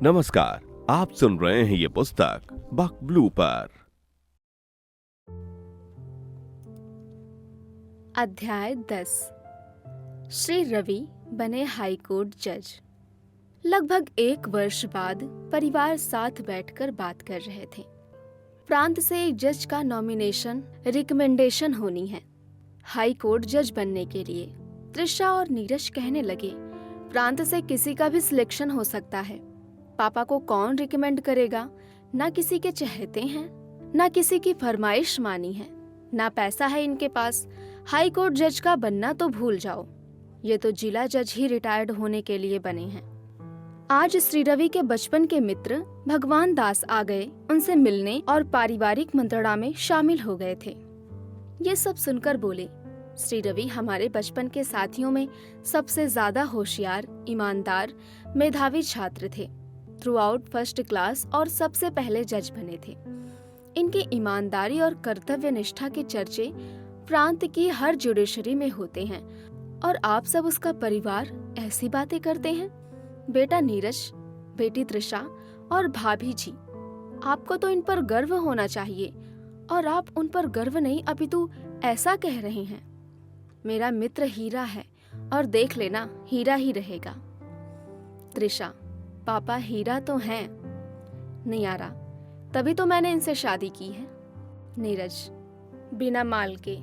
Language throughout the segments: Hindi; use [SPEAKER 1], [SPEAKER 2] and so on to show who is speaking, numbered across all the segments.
[SPEAKER 1] नमस्कार, आप सुन रहे हैं ये पुस्तक बक ब्लू पर।
[SPEAKER 2] अध्याय 10। श्री रवि बने हाईकोर्ट जज। लगभग 1 वर्ष बाद परिवार साथ बैठकर बात कर रहे थे। प्रांत से एक जज का नॉमिनेशन रिकमेंडेशन होनी है हाईकोर्ट जज बनने के लिए। त्रिशा और नीरज कहने लगे, प्रांत से किसी का भी सिलेक्शन हो सकता है। पापा को कौन रिकमेंड करेगा? ना किसी के चहेते हैं, ना किसी की फरमाइश मानी है, ना पैसा है इनके पास। हाई कोर्ट जज का बनना तो भूल जाओ, ये तो जिला जज ही रिटायर्ड होने के लिए बने हैं। आज श्री रवि के बचपन के मित्र भगवान दास आ गए, उनसे मिलने और पारिवारिक मंत्रणा में शामिल हो गए थे। ये सब सुनकर बोले, श्री रवि हमारे बचपन के साथियों में सबसे ज्यादा होशियार, ईमानदार, मेधावी छात्र थे। थ्रू आउट फर्स्ट क्लास और सबसे पहले जज बने थे। इनकी ईमानदारी और कर्तव्य निष्ठा के चर्चे प्रांत की हर जुडिशरी में होते हैं और आप सब उसका परिवार ऐसी बातें करते हैं। बेटा नीरज, बेटी त्रिशा और भाभी जी, आपको तो इन पर गर्व होना चाहिए और आप उन पर गर्व नहीं अपितु ऐसा कह रहे हैं। मेरा मित्र हीरा है और देख लेना हीरा ही रहेगा। त्रिशा, पापा हीरा तो हैं। नियारा, तभी तो मैंने इनसे शादी की है। नीरज, बिना माल के।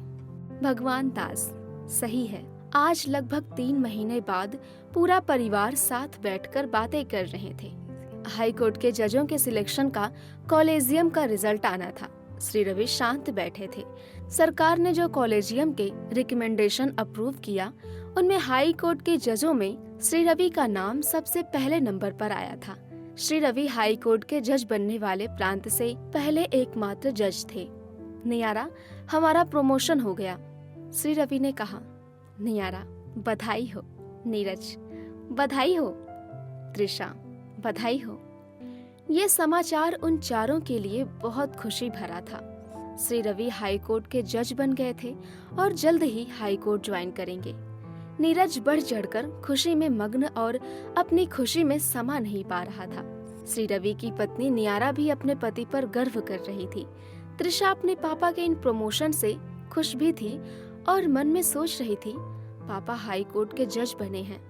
[SPEAKER 2] भगवान दास, सही है। आज लगभग 3 महीने बाद पूरा परिवार साथ बैठकर बातें कर रहे थे। हाई कोर्ट के जजों के सिलेक्शन का कॉलेजियम का रिजल्ट आना था। श्री रवि शांत बैठे थे। सरकार ने जो कॉलेजियम के रिकमेंडेशन अप्रूव किया, उनमें हाई कोर्ट के जजों में श्री रवि का नाम सबसे पहले नंबर पर आया था। श्री रवि हाई कोर्ट के जज बनने वाले प्रांत से पहले एकमात्र जज थे। नियारा, हमारा प्रमोशन हो गया, श्री रवि ने कहा। नियारा, बधाई हो। नीरज, बधाई हो। त्रिशा, बधाई हो। ये समाचार उन चारों के लिए बहुत खुशी भरा था। श्री रवि हाई कोर्ट के जज बन गए थे और जल्द ही हाई कोर्ट ज्वाइन करेंगे। नीरज बढ़ चढ़कर खुशी में मग्न और अपनी खुशी में समा नहीं पा रहा था। श्री रवि की पत्नी नियारा भी अपने पति पर गर्व कर रही थी। त्रिशा अपने पापा के इन प्रमोशन से खुश भी थी और मन में सोच रही थी, पापा हाई कोर्ट के जज बने हैं,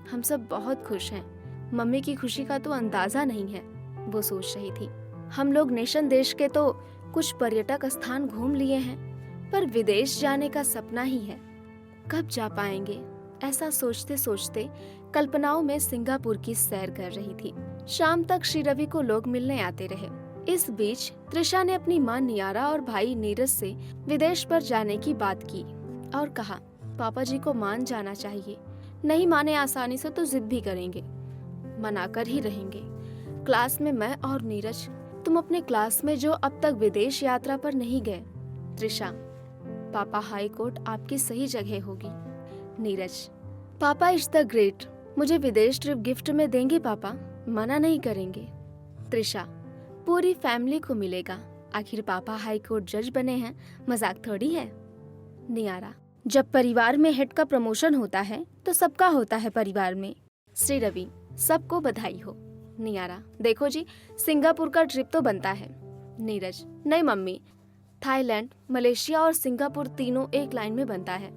[SPEAKER 2] हम सब बहुत खुश हैं। मम्मी की खुशी का तो अंदाजा नहीं है, वो सोच रही थी। हम लोग नेशन देश के तो कुछ पर्यटक स्थान घूम लिए हैं, पर विदेश जाने का सपना ही है, कब जा पाएंगे? ऐसा सोचते सोचते कल्पनाओं में सिंगापुर की सैर कर रही थी। शाम तक श्री रवि को लोग मिलने आते रहे। इस बीच त्रिशा ने अपनी मां नियारा और भाई नीरज से विदेश पर जाने की बात की और कहा, पापा जी को मान जाना चाहिए, नहीं माने आसानी से तो जिद भी करेंगे, मनाकर ही रहेंगे। क्लास में मैं और नीरज, तुम अपने क्लास में जो अब तक विदेश यात्रा पर नहीं गए। त्रिशा, पापा हाई कोर्ट आपकी सही जगह होगी। Neeraj, papa is the great, मुझे विदेश ट्रिप गिफ्ट में देंगे पापा, मना नहीं करेंगे। त्रिशा, पूरी फैमिली को मिलेगा, आखिर पापा हाई कोर्ट जज बने हैं, मजाक थोड़ी है। नियारा, जब परिवार में हेड का प्रमोशन होता है तो सबका होता है परिवार में। श्री रवि, सबको बधाई हो। नियारा, देखो जी, सिंगापुर का ट्रिप तो बनता है। नीरज, नहीं मम्मी, थाईलैंड, मलेशिया और सिंगापुर तीनों एक लाइन में बनता है।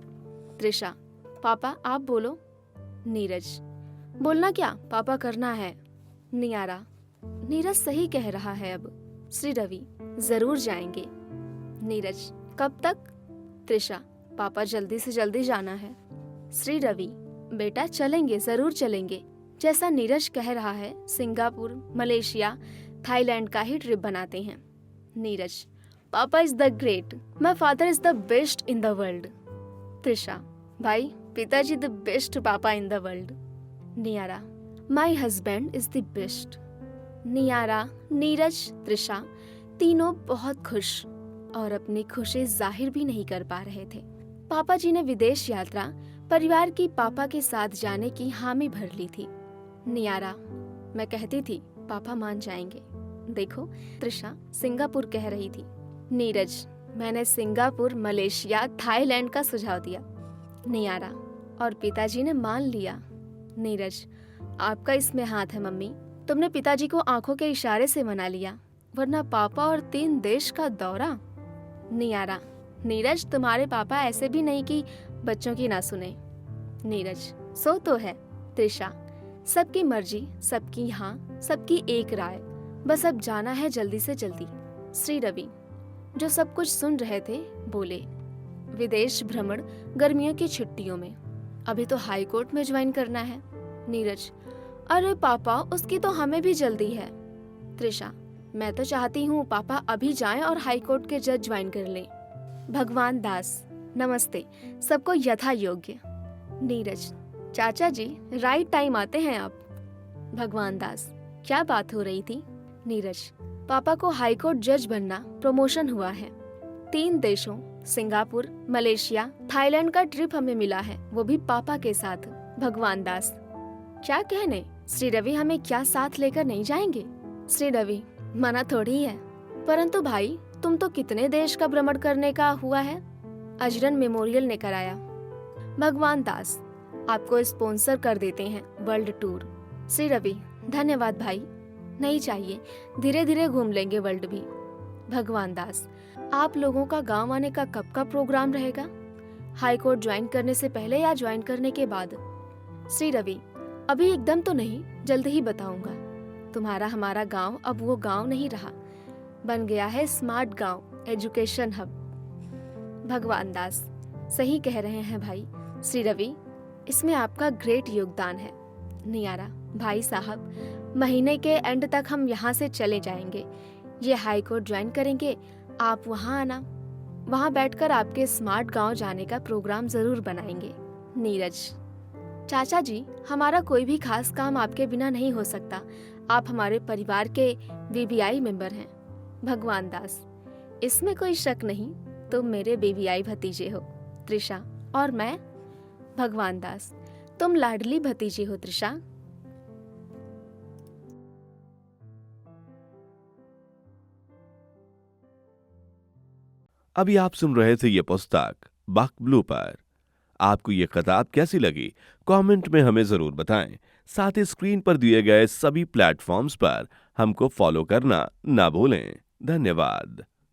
[SPEAKER 2] त्रिशा, पापा आप बोलो। नीरज, बोलना क्या, पापा करना है। नियारा, नीरज सही कह रहा है अब। श्री रवि, जरूर जाएंगे। नीरज, कब तक? त्रिशा, पापा जल्दी से जल्दी जाना है। श्री रवि, बेटा चलेंगे, जरूर चलेंगे। जैसा नीरज कह रहा है, सिंगापुर, मलेशिया, थाईलैंड का ही ट्रिप बनाते हैं। Neeraj, papa is the great, my father is the best in the world. Trisha, भाई पिताजी the best papa in the world. Niyara, my husband is the best. Niyara, Neeraj, Trisha तीनों बहुत खुश और अपनी खुशी जाहिर भी नहीं कर पा रहे थे। पापा जी ने विदेश यात्रा परिवार की पापा के साथ जाने की हामी भर ली थी। नियारा, मैं कहती थी पापा मान जाएंगे, देखो त्रिशा सिंगापुर कह रही थी। नीरज, मैंने सिंगापुर, मलेशिया, थाईलैंड का सुझाव दिया। नियारा, और पिताजी ने मान लिया। नीरज, आपका इसमें हाथ है मम्मी, तुमने पिताजी को आंखों के इशारे से मना लिया, वरना पापा और 3 देश का दौरा। नियारा, नीरज तुम्हारे पापा ऐसे भी नहीं कि बच्चों की ना सुने। नीरज, सो तो है। त्रिशा, सबकी मर्जी, सबकी हाँ, सबकी एक राय, बस अब जाना है जल्दी से जल्दी। श्री रवि, जो सब कुछ सुन रहे थे, बोले, विदेश भ्रमण गर्मियों की छुट्टियों में, अभी तो हाई कोर्ट में ज्वाइन करना है। नीरज, अरे पापा, उसकी तो हमें भी जल्दी है। त्रिशा, मैं तो चाहती हूँ पापा अभी जाएं और हाई कोर्ट के जज ज्वाइन कर लें। भगवान दास, नमस्ते, सबको यथा योग्य। नीरज, चाचा जी राइट टाइम आते हैं आप। भगवान दास, क्या बात हो रही थी? नीरज, पापा को हाई कोर्ट जज बनना प्रमोशन हुआ है। 3 देशों सिंगापुर, मलेशिया, थाईलैंड का ट्रिप हमें मिला है, वो भी पापा के साथ। भगवान दास, क्या कहने, श्री रवि हमें क्या साथ लेकर नहीं जाएंगे? श्री रवि, मना थोड़ी है, परंतु भाई तुम तो कितने देश का भ्रमण करने का हुआ है? अजरन मेमोरियल ने कराया। भगवान दास, आपको स्पॉन्सर कर देते हैं वर्ल्ड टूर। श्री रवि, धन्यवाद भाई, नहीं चाहिए, धीरे धीरे घूम लेंगे वर्ल्ड भी। भगवान दास, आप लोगों का गांव आने का कब का प्रोग्राम रहेगा? हाई कोर्ट ज्वाइन करने से पहले या ज्वाइन करने के बाद? श्री रवि, अभी एकदम तो नहीं, जल्द ही बताऊंगा। तुम्हारा हमारा गांव अब वो गांव नहीं रहा, बन गया है स्मार्ट गांव, एजुकेशन हब। भगवान दास, सही कह रहे हैं भाई। श्री रवि, इसमें आपका ग्रेट योगदान है। नियारा, भाई साहब, महीने के एंड तक हम यहाँ से चले जाएंगे, ये हाई कोर्ट ज्वाइन करेंगे, आप वहाँ आना, वहाँ बैठकर आपके स्मार्ट गांव जाने का प्रोग्राम जरूर बनाएंगे। नीरज, चाचा जी, हमारा कोई भी खास काम आपके बिना नहीं हो सकता, आप हमारे परिवार के वीवीआई मेंबर हैं। भगवान दास, इसमें कोई शक नहीं, तुम मेरे वीवीआई भतीजे हो। त्रिशा, और मैं? भगवान दास, तुम लाडली भतीजी हो त्रिशा।
[SPEAKER 1] अभी आप सुन रहे थे ये पुस्तक बक ब्लू पर। आपको ये किताब कैसी लगी, कमेंट में हमें जरूर बताएं। साथ ही स्क्रीन पर दिए गए सभी प्लेटफॉर्म्स पर हमको फॉलो करना ना भूलें। धन्यवाद।